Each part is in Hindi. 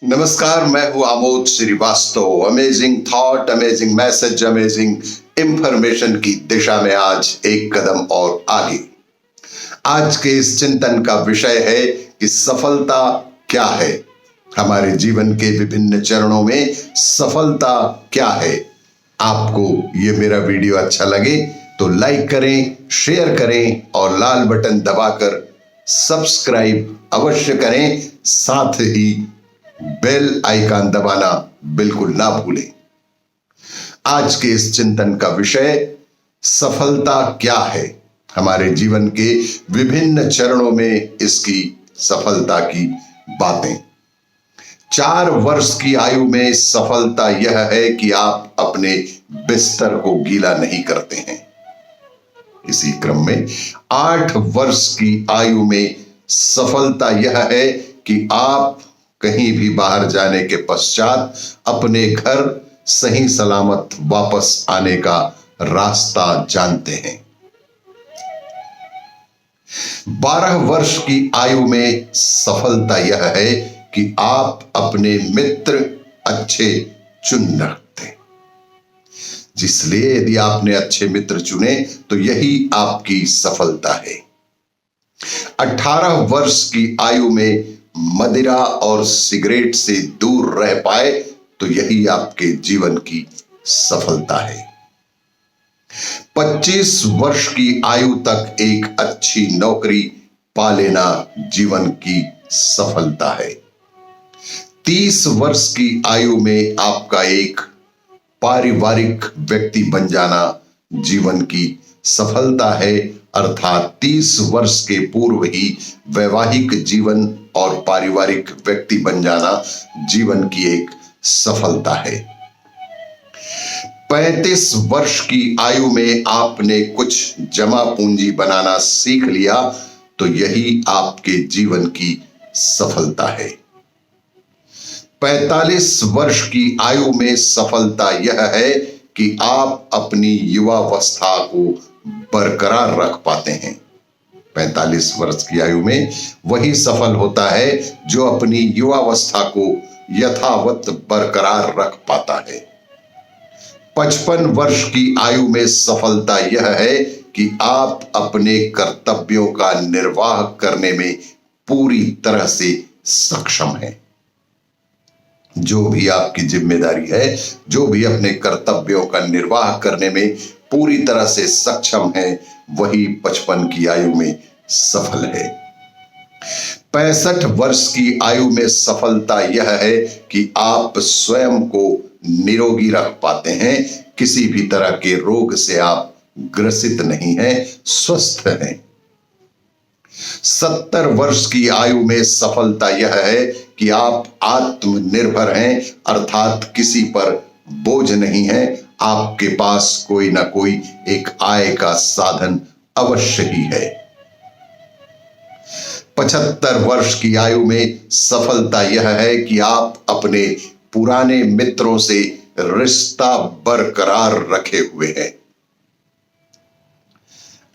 नमस्कार, मैं हूं Amod Srivastava. Amazing thought, amazing message, amazing information की दिशा में आज एक कदम और आगे। आज के इस चिंतन का विषय है कि सफलता क्या है। हमारे जीवन के विभिन्न चरणों में सफलता क्या है। आपको ये मेरा वीडियो अच्छा लगे तो लाइक करें, शेयर करें और लाल बटन दबाकर सब्सक्राइब अवश्य करें। साथ ही बेल आइकन दबाना बिल्कुल ना भूलें। आज के इस चिंतन का विषय सफलता क्या है। हमारे जीवन के विभिन्न चरणों में इसकी सफलता की बातें। 4 वर्ष की आयु में सफलता यह है कि आप अपने बिस्तर को गीला नहीं करते हैं। इसी क्रम में 8 वर्ष की आयु में सफलता यह है कि आप कहीं भी बाहर जाने के पश्चात अपने घर सही सलामत वापस आने का रास्ता जानते हैं। 12 वर्ष की आयु में सफलता यह है कि आप अपने मित्र अच्छे चुन रखते हैं। जिसलिए यदि आपने अच्छे मित्र चुने तो यही आपकी सफलता है। 18 वर्ष की आयु में मदिरा और सिगरेट से दूर रह पाए तो यही आपके जीवन की सफलता है। 25 वर्ष की आयु तक एक अच्छी नौकरी पा लेना जीवन की सफलता है। 30 वर्ष की आयु में आपका एक पारिवारिक व्यक्ति बन जाना जीवन की सफलता है। अर्थात 30 वर्ष के पूर्व ही वैवाहिक जीवन और पारिवारिक व्यक्ति बन जाना जीवन की एक सफलता है। 35 वर्ष की आयु में आपने कुछ जमा पूंजी बनाना सीख लिया तो यही आपके जीवन की सफलता है। 45 वर्ष की आयु में सफलता यह है कि आप अपनी युवावस्था को बरकरार रख पाते हैं। 45 वर्ष की आयु में वही सफल होता है जो अपनी युवावस्था को यथावत बरकरार रख पाता है। 55 वर्ष की आयु में सफलता यह है कि आप अपने कर्तव्यों का निर्वाह करने में पूरी तरह से सक्षम हैं। जो भी आपकी जिम्मेदारी है, जो भी अपने कर्तव्यों का निर्वाह करने में पूरी तरह से सक्षम है, वही 55 की आयु में सफल है। 65 वर्ष की आयु में सफलता यह है कि आप स्वयं को निरोगी रख पाते हैं। किसी भी तरह के रोग से आप ग्रसित नहीं हैं, स्वस्थ हैं। 70 वर्ष की आयु में सफलता यह है कि आप आत्मनिर्भर हैं, अर्थात किसी पर बोझ नहीं है। आपके पास कोई ना कोई एक आय का साधन अवश्य ही है। 75 वर्ष की आयु में सफलता यह है कि आप अपने पुराने मित्रों से रिश्ता बरकरार रखे हुए हैं।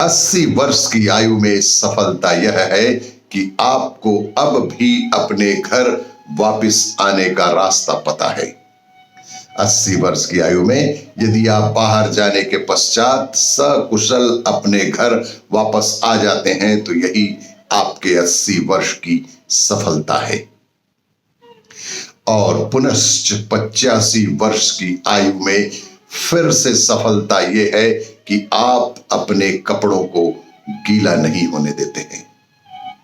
80 वर्ष की आयु में सफलता यह है कि आपको अब भी अपने घर वापस आने का रास्ता पता है। 80 वर्ष की आयु में यदि आप बाहर जाने के पश्चात सकुशल अपने घर वापस आ जाते हैं तो यही आपके 80 वर्ष की सफलता है। और पुनश्च 85 वर्ष की आयु में फिर से सफलता यह है कि आप अपने कपड़ों को गीला नहीं होने देते हैं।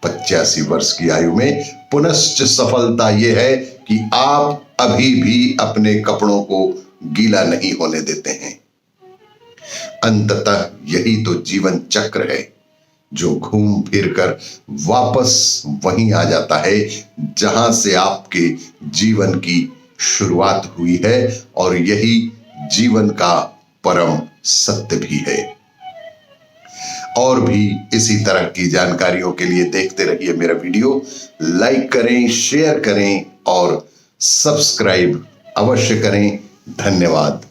85 वर्ष की आयु में पुनश्च सफलता यह है कि आप अभी भी अपने कपड़ों को गीला नहीं होने देते हैं। अंततः यही तो जीवन चक्र है जो घूम फिरकर वापस वहीं आ जाता है जहां से आपके जीवन की शुरुआत हुई है, और यही जीवन का परम सत्य भी है। और भी इसी तरह की जानकारियों के लिए देखते रहिए मेरा वीडियो। लाइक करें, शेयर करें और सब्सक्राइब अवश्य करें। धन्यवाद।